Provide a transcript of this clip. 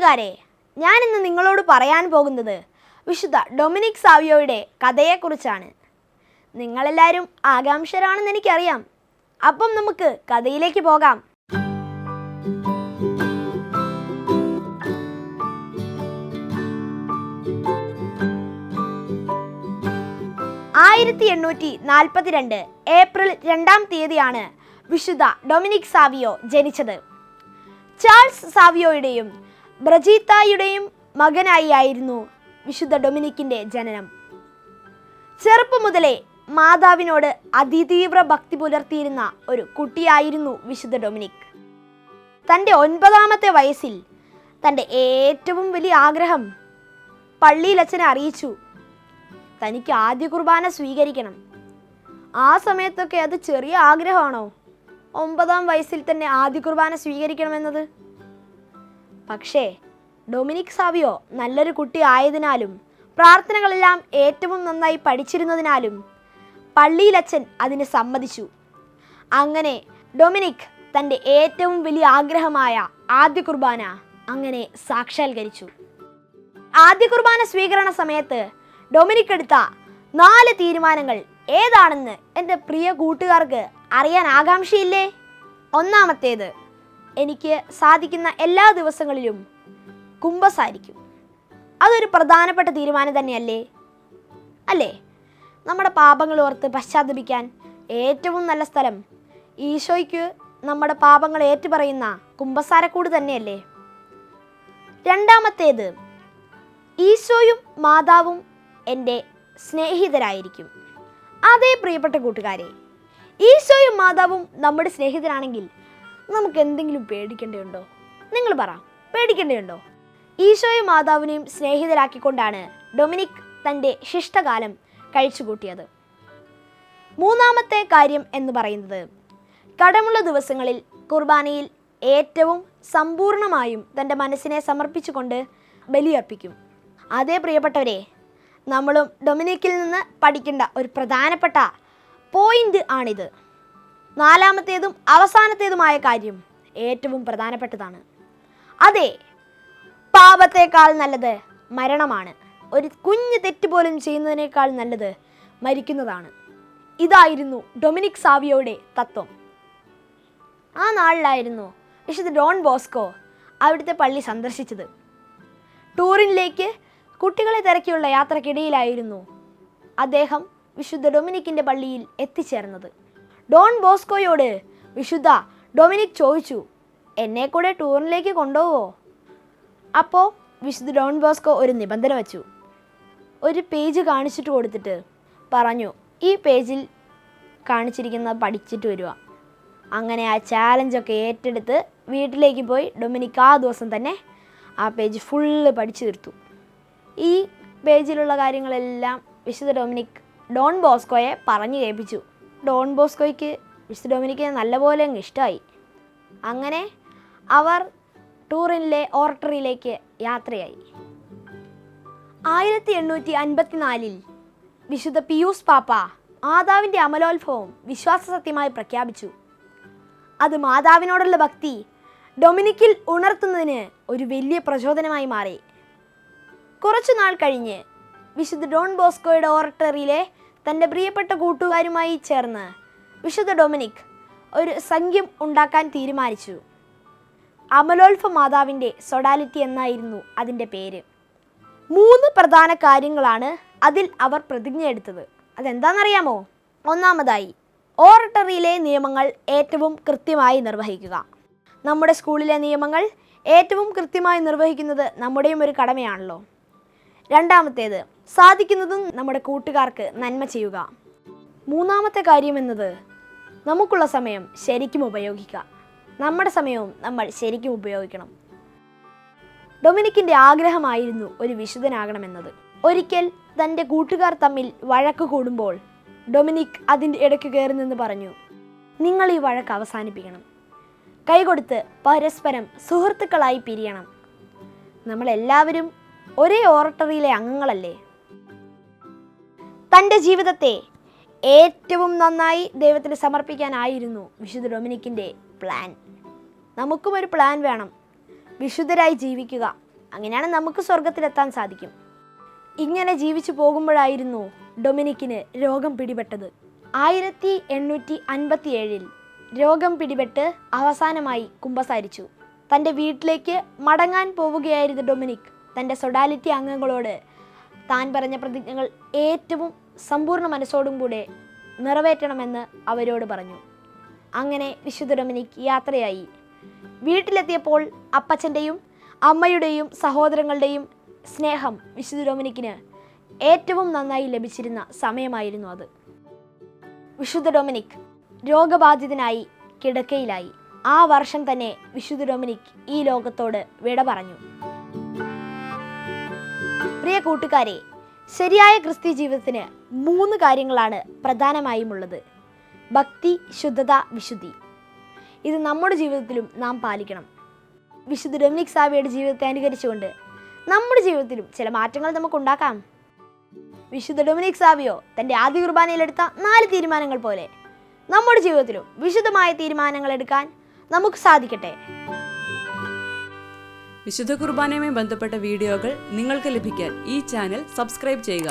കൂട്ടുകാരെ, ഞാനിന്ന് നിങ്ങളോട് പറയാൻ പോകുന്നത് വിശുദ്ധ ഡൊമിനിക് സാവിയോയുടെ കഥയെക്കുറിച്ചാണ്. നിങ്ങളെല്ലാവരും ആകാംക്ഷരാണെന്ന് എനിക്കറിയാം. അപ്പം നമുക്ക് കഥയിലേക്ക് പോകാം. 1842 ഏപ്രിൽ 2-ാം തീയതിയാണ് വിശുദ്ധ ഡൊമിനിക് സാവിയോ ജനിച്ചത്. ചാൾസ് സാവിയോയുടെയും ബ്രജീത്തായുടെയും മകനായിരുന്നു വിശുദ്ധ ഡൊമിനിക്കിൻ്റെ ജനനം. ചെറുപ്പം മുതലേ മാതാവിനോട് അതിതീവ്ര ഭക്തി പുലർത്തിയിരുന്ന ഒരു കുട്ടിയായിരുന്നു വിശുദ്ധ ഡൊമിനിക്. തൻ്റെ 9-ാമത്തെ വയസ്സിൽ തൻ്റെ ഏറ്റവും വലിയ ആഗ്രഹം പള്ളിയിൽ അച്ഛനെ അറിയിച്ചു. തനിക്ക് ആദ്യ കുർബാന സ്വീകരിക്കണം. ആ സമയത്തൊക്കെ അത് ചെറിയ ആഗ്രഹമാണോ, 9-ാം വയസ്സിൽ തന്നെ ആദ്യ കുർബാന സ്വീകരിക്കണമെന്നത്? പക്ഷേ ഡൊമിനിക് സാവിയോ നല്ലൊരു കുട്ടി ആയതിനാലും പ്രാർത്ഥനകളെല്ലാം ഏറ്റവും നന്നായി പഠിച്ചിരുന്നതിനാലും പള്ളിയിലച്ഛൻ അതിന് സമ്മതിച്ചു. അങ്ങനെ ഡൊമിനിക് തൻ്റെ ഏറ്റവും വലിയ ആഗ്രഹമായ ആദ്യ കുർബാന അങ്ങനെ സാക്ഷാത്കരിച്ചു. ആദ്യ കുർബാന സ്വീകരണ സമയത്ത് ഡൊമിനിക് എടുത്ത 4 തീരുമാനങ്ങൾ ഏതാണെന്ന് എൻ്റെ പ്രിയ കൂട്ടുകാർക്ക് അറിയാൻ ആകാംക്ഷയില്ലേ? ഒന്നാമത്തേത്, എനിക്ക് സാധിക്കുന്ന എല്ലാ ദിവസങ്ങളിലും കുമ്പസാരിക്കും. അതൊരു പ്രധാനപ്പെട്ട തീരുമാനം തന്നെയല്ലേ? അല്ലേ? നമ്മുടെ പാപങ്ങൾ ഓർത്ത് പശ്ചാത്തപിക്കാൻ ഏറ്റവും നല്ല സ്ഥലം ഈശോയ്ക്ക് നമ്മുടെ പാപങ്ങൾ ഏറ്റുപറയുന്ന കുമ്പസാരക്കൂട് തന്നെയല്ലേ? രണ്ടാമത്തേത്, ഈശോയും മാതാവും എൻ്റെ സ്നേഹിതരായിരിക്കും. അതേ പ്രിയപ്പെട്ട കൂട്ടുകാരെ, ഈശോയും മാതാവും നമ്മുടെ സ്നേഹിതരാണെങ്കിൽ നമുക്ക് എന്തെങ്കിലും പേടിക്കേണ്ടതുണ്ടോ? നിങ്ങൾ പറ, പേടിക്കേണ്ടതുണ്ടോ? ഈശോയും മാതാവിനെയും സ്നേഹിതരാക്കിക്കൊണ്ടാണ് ഡൊമിനിക് തൻ്റെ ശിഷ്ടകാലം കഴിച്ചുകൂട്ടിയത്. മൂന്നാമത്തെ കാര്യം എന്ന് പറയുന്നത്, കടമുള്ള ദിവസങ്ങളിൽ കുർബാനയിൽ ഏറ്റവും സമ്പൂർണമായും തൻ്റെ മനസ്സിനെ സമർപ്പിച്ചുകൊണ്ട് ബലിയർപ്പിക്കും. അതേ പ്രിയപ്പെട്ടവരെ, നമ്മളും ഡൊമിനിക്കിൽ നിന്ന് പഠിക്കേണ്ട ഒരു പ്രധാനപ്പെട്ട പോയിന്റ് ആണിത്. നാലാമത്തേതും അവസാനത്തേതുമായ കാര്യം ഏറ്റവും പ്രധാനപ്പെട്ടതാണ്. അതെ, പാപത്തേക്കാൾ നല്ലത് മരണമാണ്. ഒരു കുഞ്ഞു തെറ്റ് പോലും ചെയ്യുന്നതിനേക്കാൾ നല്ലത് മരിക്കുന്നതാണ്. ഇതായിരുന്നു ഡൊമിനിക് സാവിയോയുടെ തത്വം. ആ നാളിലായിരുന്നു വിശുദ്ധ ഡോൺ ബോസ്കോ അവിടുത്തെ പള്ളി സന്ദർശിച്ചത്. ടൂറിനിലേക്ക് കുട്ടികളെ തിരക്കിയുള്ള യാത്രക്കിടയിലായിരുന്നു അദ്ദേഹം വിശുദ്ധ ഡൊമിനിക്കിൻ്റെ പള്ളിയിൽ എത്തിച്ചേർന്നത്. ഡോൺ ബോസ്കോയോട് വിശുദ്ധ ഡൊമിനിക് ചോദിച്ചു, എന്നെ കൂടെ ടൂറിനിലേക്ക് കൊണ്ടുപോവോ? അപ്പോൾ വിശുദ്ധ ഡോൺ ബോസ്കോ ഒരു നിബന്ധന വച്ചു. ഒരു പേജ് കാണിച്ചിട്ട് കൊടുത്തിട്ട് പറഞ്ഞു, ഈ പേജിൽ കാണിച്ചിരിക്കുന്ന പഠിച്ചിട്ട് വരിക. അങ്ങനെ ആ ചാലഞ്ചൊക്കെ ഏറ്റെടുത്ത് വീട്ടിലേക്ക് പോയി ഡൊമിനിക് ആ ദിവസം തന്നെ ആ പേജ് ഫുള്ള് പഠിച്ചു തീർത്തു. ഈ പേജിലുള്ള കാര്യങ്ങളെല്ലാം വിശുദ്ധ ഡൊമിനിക് ഡോൺ ബോസ്കോയെ പറഞ്ഞു കേൾപ്പിച്ചു. ഡോൺ ബോസ്കോയ്ക്ക് വിശുദ്ധ ഡൊമിനിക്കിനെ നല്ലപോലെ അങ്ങ് ഇഷ്ടമായി. അങ്ങനെ അവർ ടൂറിനിലെ ഓർട്ടറിയിലേക്ക് യാത്രയായി. 1854 വിശുദ്ധ പിയൂസ് പാപ്പ മാതാവിൻ്റെ അമലോത്ഭവം വിശ്വാസ സത്യമായി പ്രഖ്യാപിച്ചു. അത് മാതാവിനോടുള്ള ഭക്തി ഡൊമിനിക്കിൽ ഉണർത്തുന്നതിന് ഒരു വലിയ പ്രചോദനമായി മാറി. കുറച്ചു നാൾ കഴിഞ്ഞ് വിശുദ്ധ ഡോൺ ബോസ്കോയുടെ ഓർട്ടറിയിലെ തൻ്റെ പ്രിയപ്പെട്ട കൂട്ടുകാരുമായി ചേർന്ന് വിശുദ്ധ ഡൊമിനിക് ഒരു സംഖ്യം ഉണ്ടാക്കാൻ തീരുമാനിച്ചു. അമലോത്ഭ മാതാവിൻ്റെ സൊഡാലിറ്റി എന്നായിരുന്നു അതിൻ്റെ പേര്. 3 പ്രധാന കാര്യങ്ങളാണ് അതിൽ അവർ പ്രതിജ്ഞ എടുത്തത്. അതെന്താണെന്നറിയാമോ? ഒന്നാമതായി, ഓർട്ടറിയിലെ നിയമങ്ങൾ ഏറ്റവും കൃത്യമായി നിർവഹിക്കുക. നമ്മുടെ സ്കൂളിലെ നിയമങ്ങൾ ഏറ്റവും കൃത്യമായി നിർവഹിക്കുന്നത് നമ്മുടെയും ഒരു കടമയാണല്ലോ. രണ്ടാമത്തേത്, സാധിക്കുന്നതും നമ്മുടെ കൂട്ടുകാർക്ക് നന്മ ചെയ്യുക. മൂന്നാമത്തെ കാര്യം എന്നത്, നമുക്കുള്ള സമയം ശരിക്കും ഉപയോഗിക്കുക. നമ്മുടെ സമയവും നമ്മൾ ശരിക്കും ഉപയോഗിക്കണം. ഡൊമിനിക്കിൻ്റെ ആഗ്രഹമായിരുന്നു ഒരു വിശുദ്ധനാകണമെന്നത്. ഒരിക്കൽ തൻ്റെ കൂട്ടുകാർ തമ്മിൽ വഴക്ക് കൂടുമ്പോൾ ഡൊമിനിക് അതിൻ്റെ ഇടയ്ക്ക് കയറി നിന്ന് പറഞ്ഞു, നിങ്ങൾ ഈ വഴക്ക് അവസാനിപ്പിക്കണം. കൈകൊടുത്ത് പരസ്പരം സുഹൃത്തുക്കളായി പിരിയണം. നമ്മളെല്ലാവരും ഒരേ ഓർട്ടറിയിലെ അംഗങ്ങളല്ലേ? തൻ്റെ ജീവിതത്തെ ഏറ്റവും നന്നായി ദൈവത്തിന് സമർപ്പിക്കാനായിരുന്നു വിശുദ്ധ ഡൊമിനിക്കിൻ്റെ പ്ലാൻ. നമുക്കും ഒരു പ്ലാൻ വേണം. വിശുദ്ധരായി ജീവിക്കുക, അങ്ങനെയാണ് നമുക്ക് സ്വർഗത്തിലെത്താൻ സാധിക്കും. ഇങ്ങനെ ജീവിച്ചു പോകുമ്പോഴായിരുന്നു ഡൊമിനിക്കിന് രോഗം പിടിപെട്ടത്. 1857 രോഗം പിടിപെട്ട് അവസാനമായി കുമ്പസാരിച്ചു. തൻ്റെ വീട്ടിലേക്ക് മടങ്ങാൻ പോവുകയായിരുന്ന ഡൊമിനിക് തൻ്റെ സൊഡാലിറ്റി അംഗങ്ങളോട് താൻ പറഞ്ഞ പ്രതിജ്ഞകൾ ഏറ്റവും സമ്പൂർണ്ണ മനസ്സോടും കൂടെ നിറവേറ്റണമെന്ന് അവരോട് പറഞ്ഞു. അങ്ങനെ വിശുദ്ധ ഡൊമിനിക് യാത്രയായി. വീട്ടിലെത്തിയപ്പോൾ അപ്പച്ചൻ്റെയും അമ്മയുടെയും സഹോദരങ്ങളുടെയും സ്നേഹം വിശുദ്ധ ഡൊമിനിക്കിന് ഏറ്റവും നന്നായി ലഭിച്ചിരുന്ന സമയമായിരുന്നു അത്. വിശുദ്ധ ഡൊമിനിക് രോഗബാധിതനായി കിടക്കയിലായി. ആ വർഷം തന്നെ വിശുദ്ധ ഡൊമിനിക് ഈ ലോകത്തോട് വിട പറഞ്ഞു. പ്രിയ കൂട്ടുകാരെ, ശരിയായ ക്രിസ്ത്യ ജീവിതത്തിന് 3 കാര്യങ്ങളാണ് പ്രധാനമായും ഉള്ളത്: ഭക്തി, ശുദ്ധത, വിശുദ്ധി. ഇത് നമ്മുടെ ജീവിതത്തിലും നാം പാലിക്കണം. വിശുദ്ധ ഡൊമിനിക് സാവിയുടെ ജീവിതത്തെ അനുകരിച്ചുകൊണ്ട് നമ്മുടെ ജീവിതത്തിലും ചില മാറ്റങ്ങൾ നമുക്ക് ഉണ്ടാക്കാം. വിശുദ്ധ ഡൊമിനിക് സാവിയോ തൻ്റെ ആദ്യ കുർബാനയിലെടുത്ത 4 തീരുമാനങ്ങൾ പോലെ നമ്മുടെ ജീവിതത്തിലും വിശുദ്ധമായ തീരുമാനങ്ങൾ എടുക്കാൻ നമുക്ക് സാധിക്കട്ടെ. വിശുദ്ധ കുർബാനയുമായി ബന്ധപ്പെട്ട വീഡിയോകൾ നിങ്ങൾക്ക് ലഭിക്കാൻ ഈ ചാനൽ സബ്സ്ക്രൈബ് ചെയ്യുക.